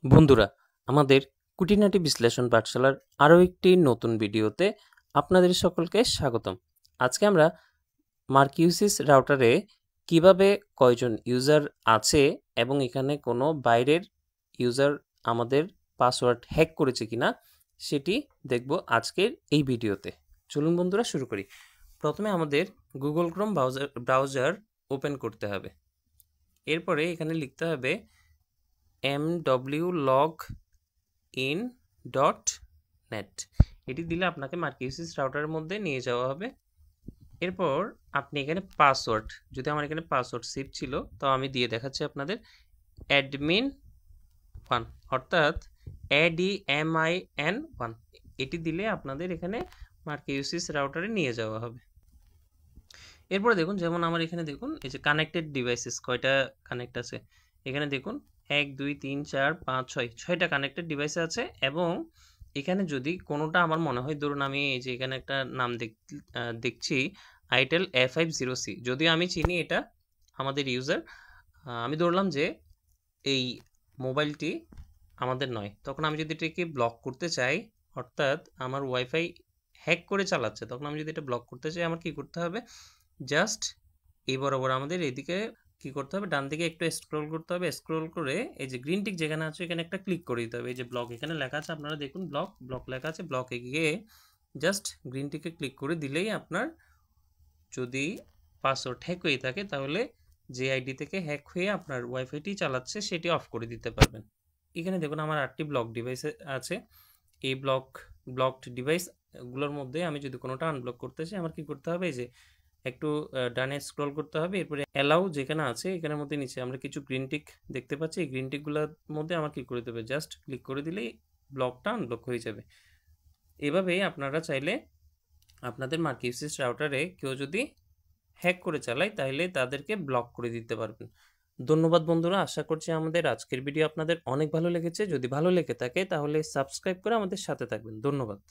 বন্ধুরা, আমাদের খুঁটিনাটি বিশ্লেষণ পাঠশালার আরও একটি নতুন ভিডিওতে আপনাদের সকলকে স্বাগতম। আজকে আমরা মার্কিউসিস রাউটারে কিভাবে কয়জন ইউজার আছে এবং এখানে কোনো বাইরের ইউজার আমাদের পাসওয়ার্ড হ্যাক করেছে কিনা সেটি দেখব আজকের এই ভিডিওতে। চলুন বন্ধুরা শুরু করি। প্রথমে আমাদের গুগল ক্রোম ব্রাউজার ওপেন করতে হবে। এরপরে এখানে লিখতে হবে mwlogin.net। এটি দিলে আপনাকে মার্কিউসিস রাউটারের মধ্যে নিয়ে যাওয়া হবে। এরপর আপনি এখানে পাসওয়ার্ড, যদি আমার এখানে পাসওয়ার্ড সেভ ছিল তো আমি দিয়ে দেখাচ্ছি আপনাদের admin1, অর্থাৎ ADMIN1। এটি দিলে আপনাদের এখানে মার্কিউসিস রাউটারে নিয়ে যাওয়া হবে। এরপরে দেখুন, যেমন আমার এখানে দেখুন এই যে কানেক্টেড ডিভাইসেস কয়টা কানেক্ট আছে, এখানে দেখুন 1 2 3 4 5 6 6টা কানেক্টেড ডিভাইস আছে। এবং এখানে যদি কোনোটা আমার মনে হয়, ধরুন আমি এই যে এখানে একটা নাম দেখছি আইটেল A50C, যদিও আমি চিনি এটা আমাদের ইউজার, আমি ধরলাম যে এই মোবাইলটি আমাদের নয়, তখন আমি যদি এটাকে ব্লক করতে চাই, অর্থাৎ আমার ওয়াইফাই হ্যাক করে চালাচ্ছে, তখন আমি যদি এটা ব্লক করতে চাই আমার কি করতে হবে, জাস্ট এই বরাবর আমাদের এদিকে কি করতে হবে, ডান দিকে একটু স্ক্রল করতে হবে। স্ক্রল করে এই যে গ্রিন টিক যেখানে আছে এখানে একটা ক্লিক করে দিতে হবে। এই যে ব্লক এখানে লেখা আছে, আপনারা দেখুন ব্লক লেখা আছে, ব্লকে গিয়ে জাস্ট গ্রিন টিকে ক্লিক করে দিলেই আপনার যদি পাসওয়ার্ড হ্যাক হয়ে থাকে তাহলে যে আইডি থেকে হ্যাক হয়ে আপনার ওয়াইফাইটি চালাচ্ছে সেটি অফ করে দিতে পারবেন। এখানে দেখুন আমার 8টি ব্লক ডিভাইস আছে। এই ব্লকড ডিভাইসগুলোর মধ্যে আমি যদি কোনোটা আনব্লক করতে চাই আমার কি করতে হবে, এই যে একটু ডানে স্ক্রল করতে হবে। এরপরে অ্যালাউ যেখানে আছে এখানের মধ্যে নিচে আমরা কিছু গ্রিন টিক দেখতে পাচ্ছি, এই গ্রিন টিকগুলোর মধ্যে আমার ক্লিক করে দেবে, জাস্ট ক্লিক করে দিলেই ব্লকটা আনব্লক হয়ে যাবে। এভাবেই আপনারা চাইলে আপনাদের মার্কিউসিস রাউটারে কেউ যদি হ্যাক করে চালায় তাহলে তাদেরকে ব্লক করে দিতে পারবেন। ধন্যবাদ বন্ধুরা, আশা করছি আমাদের আজকের ভিডিও আপনাদের অনেক ভালো লেগেছে। যদি ভালো লেগে থাকে তাহলে সাবস্ক্রাইব করে আমাদের সাথে থাকবেন। ধন্যবাদ।